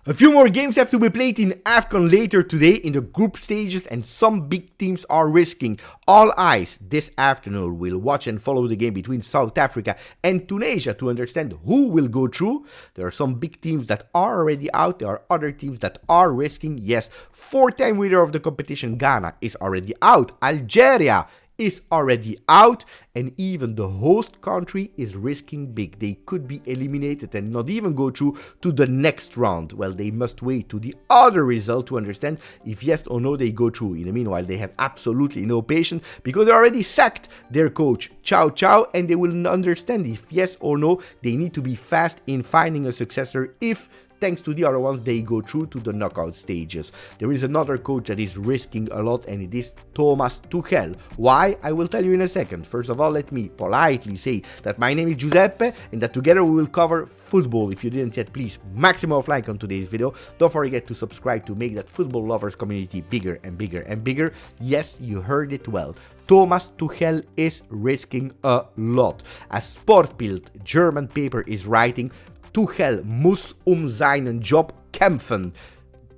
A few more games have to be played in Afcon later today in the group stages, and some big teams are risking. All eyes this afternoon will watch and follow the game between South Africa and Tunisia to understand who will go through. There are some big teams that are already out. There are other teams that are risking. Yes, four-time winner of the competition Ghana is already out. Algeria is already out, and even the host country is risking big. They could be eliminated and not even go through to the next round. Well, they must wait to the other result to understand if yes or no they go through. In the meanwhile, they have absolutely no patience because they already sacked their coach Chow Chow, and they will understand if yes or no they need to be fast in finding a successor if thanks to the other ones, they go through to the knockout stages. There is another coach that is risking a lot, and it is Thomas Tuchel. Why? I will tell you in a second. First of all, let me politely say that my name is Giuseppe, and that together we will cover football. If you didn't yet, please maximum of like on today's video. Don't forget to subscribe to make that football lovers community bigger and bigger and bigger. Yes, you heard it well. Thomas Tuchel is risking a lot. As Sportbild German paper is writing, Tuchel muss seinen Job kämpfen.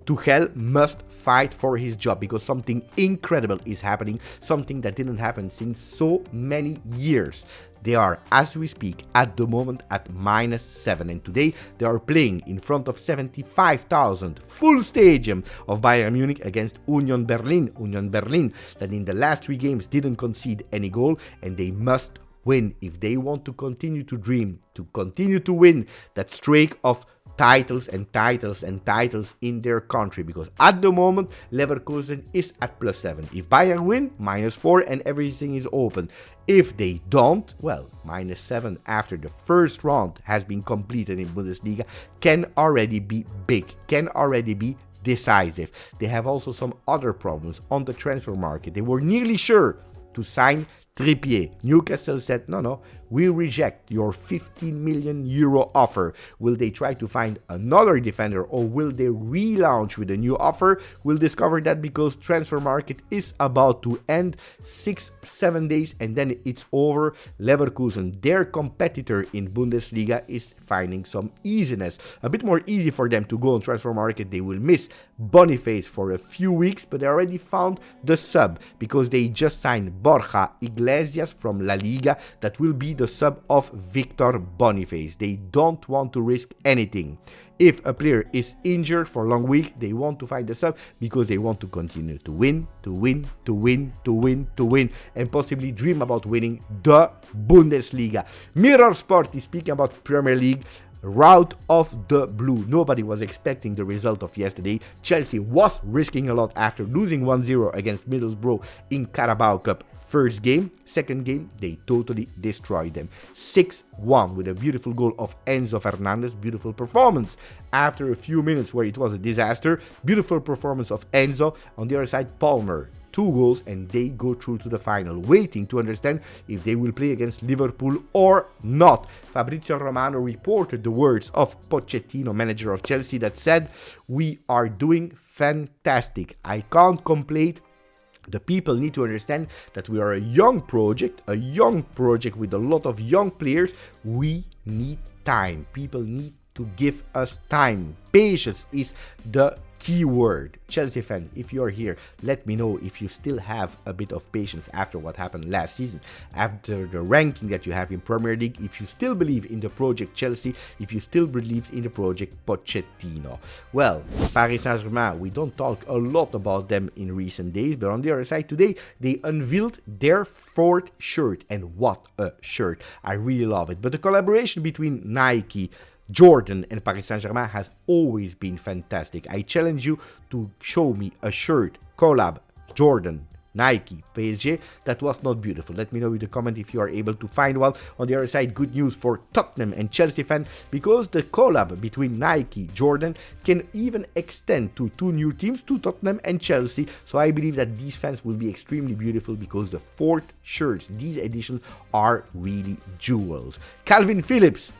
Tuchel must fight for his job because something incredible is happening, something that didn't happen since so many years. They are, as we speak, at the moment at -7, and today they are playing in front of 75,000 full stadium of Bayern Munich against Union Berlin. Union Berlin that in the last 3 games didn't concede any goal, and they must win if they want to continue to dream, to continue to win that streak of titles and titles and titles in their country, because at the moment Leverkusen is at +7. If Bayern win, -4 and everything is open. If they don't, well, -7 after the first round has been completed in Bundesliga can already be big, can already be decisive. They have also some other problems on the transfer market. They were nearly sure to sign Trippier. Newcastle said, no, we reject your 15 million euro offer. Will they try to find another defender, or will they relaunch with a new offer? We'll discover that because transfer market is about to end. 6-7 days and then it's over. Leverkusen, their competitor in Bundesliga, is finding some easiness. A bit more easy for them to go on transfer market. They will miss Boniface for a few weeks, but they already found the sub because they just signed Borja Iglesias from La Liga that will be the sub of Victor Boniface. They don't want to risk anything. If a player is injured for a long week, they want to find a sub because they want to continue to win, and possibly dream about winning the Bundesliga. Mirror Sport is speaking about Premier League. Route of the blue. Nobody was expecting the result of yesterday. Chelsea was risking a lot after losing 1-0 against Middlesbrough in Carabao Cup first game. Second game, they totally destroyed them. 6-1 with a beautiful goal of Enzo Fernandez. Beautiful performance after a few minutes where it was a disaster. Beautiful performance of Enzo. On the other side, Palmer. 2 goals, and they go through to the final, waiting to understand if they will play against Liverpool or not. Fabrizio Romano reported the words of Pochettino, manager of Chelsea, that said, "We are doing fantastic. I can't complain. The people need to understand that we are a young project with a lot of young players. We need time. People need to give us time. Patience is the key word." Chelsea fan, if you're here, let me know if you still have a bit of patience after what happened last season, after the ranking that you have in Premier League, if you still believe in the project Chelsea, if you still believe in the project Pochettino. Well, Paris Saint-Germain, we don't talk a lot about them in recent days, but on the other side today, they unveiled their 4th shirt, and what a shirt. I really love it. But the collaboration between Nike, Jordan and Paris Saint-Germain has always been fantastic. I challenge you to show me a shirt, collab, Jordan, Nike, PSG, that was not beautiful. Let me know in the comment if you are able to find one. On the other side, good news for Tottenham and Chelsea fans, because the collab between Nike, Jordan can even extend to 2 new teams, to Tottenham and Chelsea. So I believe that these fans will be extremely beautiful because the 4th shirts, these editions, are really jewels. Calvin Phillips,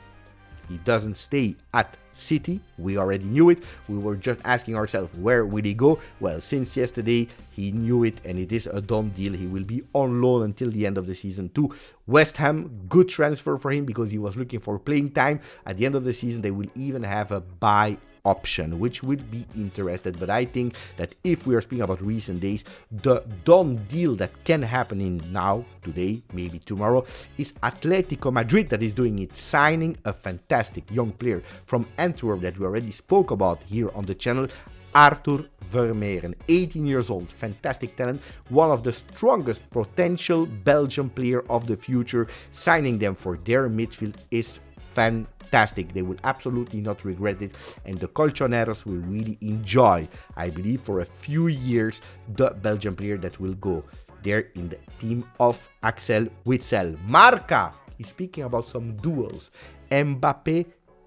he doesn't stay at City. We already knew it. We were just asking ourselves, where will he go? Well, since yesterday, he knew it, and it is a done deal. He will be on loan until the end of the season to West Ham. Good transfer for him because he was looking for playing time. At the end of the season, they will even have a buy option, which would be interested. But I think that if we are speaking about recent days, the done deal that can happen in now, today, maybe tomorrow, is Atletico Madrid that is doing it, signing a fantastic young player from Antwerp that we already spoke about here on the channel, Arthur Vermeeren, 18 years old, fantastic talent, one of the strongest potential Belgian player of the future. Signing them for their midfield is fantastic. They will absolutely not regret it, and the Colchoneros will really enjoy, I believe, for a few years, the Belgian player that will go there in the team of Axel Witsel. Marca is speaking about some duels, Mbappe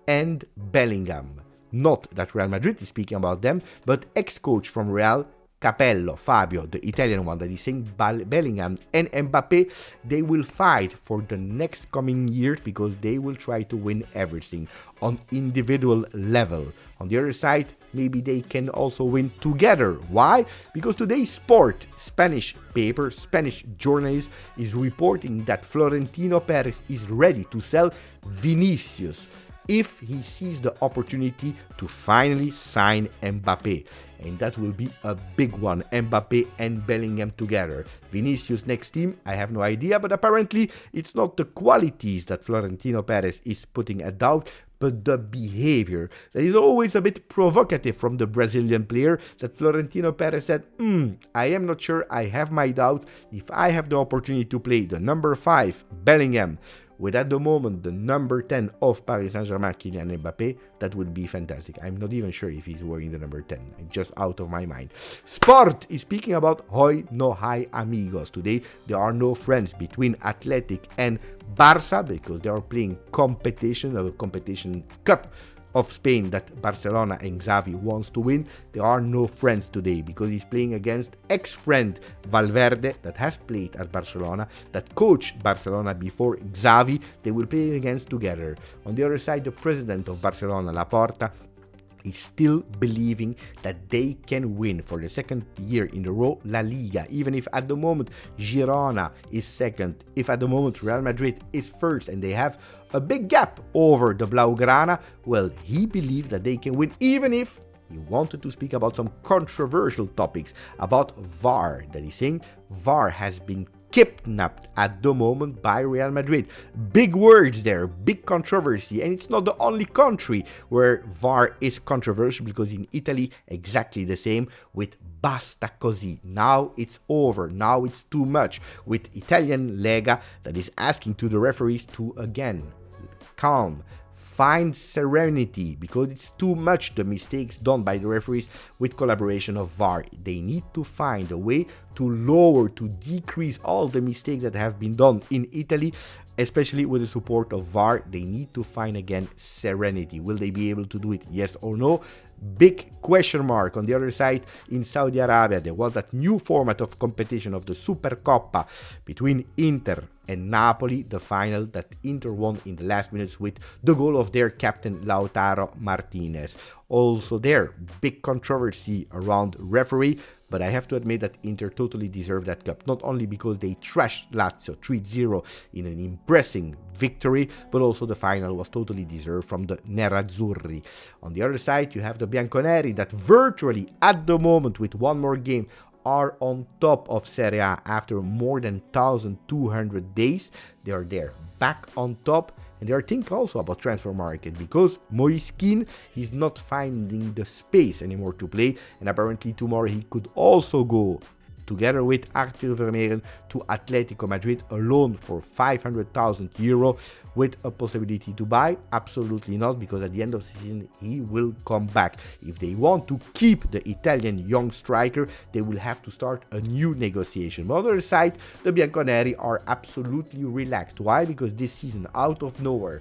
and Bellingham. Not that Real Madrid is speaking about them, but ex-coach from Real, Capello, Fabio, the Italian one, that is saying Bellingham and Mbappe, they will fight for the next coming years because they will try to win everything on individual level. On the other side, maybe they can also win together. Why? Because today's Sport, Spanish paper, Spanish journalist, is reporting that Florentino Perez is ready to sell Vinicius if he sees the opportunity to finally sign Mbappe. And that will be a big one, Mbappe and Bellingham together. Vinicius next team, I have no idea, but apparently it's not the qualities that Florentino Perez is putting at doubt, but the behavior that is always a bit provocative from the Brazilian player, that Florentino Perez said, I am not sure, I have my doubts. If I have the opportunity to play the number 5, Bellingham, with at the moment the number 10 of Paris Saint-Germain, Kylian Mbappe, that would be fantastic. I'm not even sure if he's wearing the number 10. I'm just out of my mind. Sport is speaking about hoy no hay amigos. Today there are no friends between Athletic and Barça because they are playing competition, a competition cup of Spain that Barcelona and Xavi wants to win. There are no friends today because he's playing against ex-friend Valverde that has played at Barcelona, that coached Barcelona before Xavi. They will play against together. On the other side, the president of Barcelona, Laporta, is still believing that they can win for the second year in a row La Liga, even if at the moment Girona is second, if at the moment Real Madrid is first and they have a big gap over the Blaugrana. Well, he believed that they can win, even if he wanted to speak about some controversial topics about VAR, that he's saying VAR has been kidnapped at the moment by Real Madrid. Big words there, big controversy, and it's not the only country where VAR is controversial, because in Italy exactly the same with basta così. Now it's over, now it's too much, with Italian Lega that is asking to the referees to again calm, find serenity, because it's too much the mistakes done by the referees with collaboration of VAR. They need to find a way to lower, to decrease all the mistakes that have been done in Italy, especially with the support of VAR. They need to find again serenity. Will they be able to do it? Yes or no? Big question mark. On the other side, in Saudi Arabia, there was that new format of competition of the Supercoppa between Inter and Napoli, the final that Inter won in the last minutes with the goal of their captain Lautaro Martinez. Also there, big controversy around referee, but I have to admit that Inter totally deserved that cup, not only because they trashed Lazio 3-0 in an impressive victory, but also the final was totally deserved from the Nerazzurri. On the other side, you have the Bianconeri that virtually at the moment with one more game are on top of Serie A after more than 1,200 days. They are there, back on top, and they are thinking also about transfer market, because Moiskin, he's not finding the space anymore to play, and apparently tomorrow he could also go together with Arthur Vermeeren to Atletico Madrid alone for 500,000 euro with a possibility to buy? Absolutely not, because at the end of the season he will come back. If they want to keep the Italian young striker, they will have to start a new negotiation. On the other side, the Bianconeri are absolutely relaxed. Why? Because this season, out of nowhere,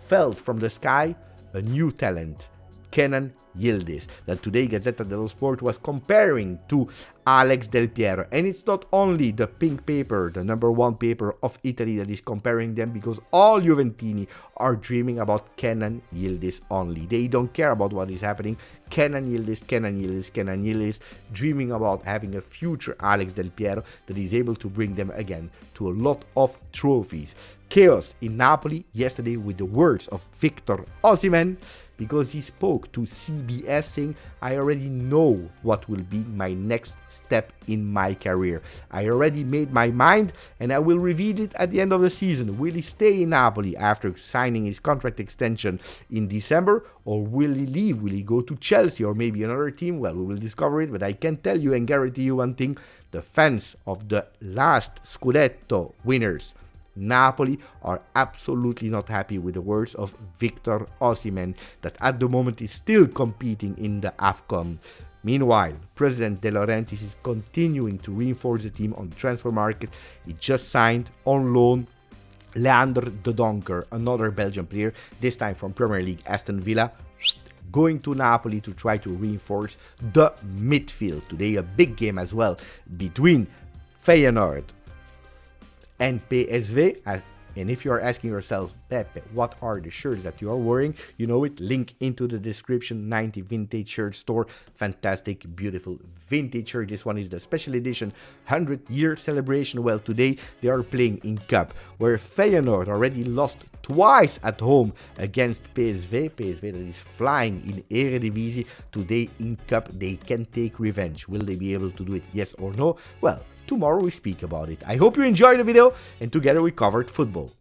fell from the sky a new talent, Kenan Yildiz, that today Gazzetta dello Sport was comparing to Alex Del Piero. And it's not only the pink paper, the number one paper of Italy, that is comparing them, because all Juventini are dreaming about Kenan Yildiz only. They don't care about what is happening. Kenan Yildiz, dreaming about having a future Alex Del Piero that is able to bring them again to a lot of trophies. Chaos in Napoli yesterday with the words of Victor Osimhen, because he spoke to CBS saying, I already know what will be my next step in my career. I already made my mind and I will reveal it at the end of the season. Will he stay in Napoli after signing his contract extension in December, or will he leave? Will he go to Chelsea or maybe another team? Well, we will discover it, but I can tell you and guarantee you one thing: the fans of the last Scudetto winners, Napoli, are absolutely not happy with the words of Victor Osimhen, that at the moment is still competing in the Afcon. Meanwhile, President De Laurentiis is continuing to reinforce the team on the transfer market. He just signed on loan Leander de Donker, another Belgian player, this time from Premier League Aston Villa, going to Napoli to try to reinforce the midfield. Today a big game as well between Feyenoord and PSV. And if you are asking yourself, Pepe, what are the shirts that you are wearing? You know it, link into the description. 90 vintage shirt store, fantastic, beautiful vintage shirt. This one is the special edition 100-year celebration. Well, today they are playing in Cup, where Feyenoord already lost twice at home against PSV that is flying in Eredivisie. Today in Cup they can take revenge. Will they be able to do it, yes or no? Well, tomorrow we speak about it. I hope you enjoyed the video, and together we covered football.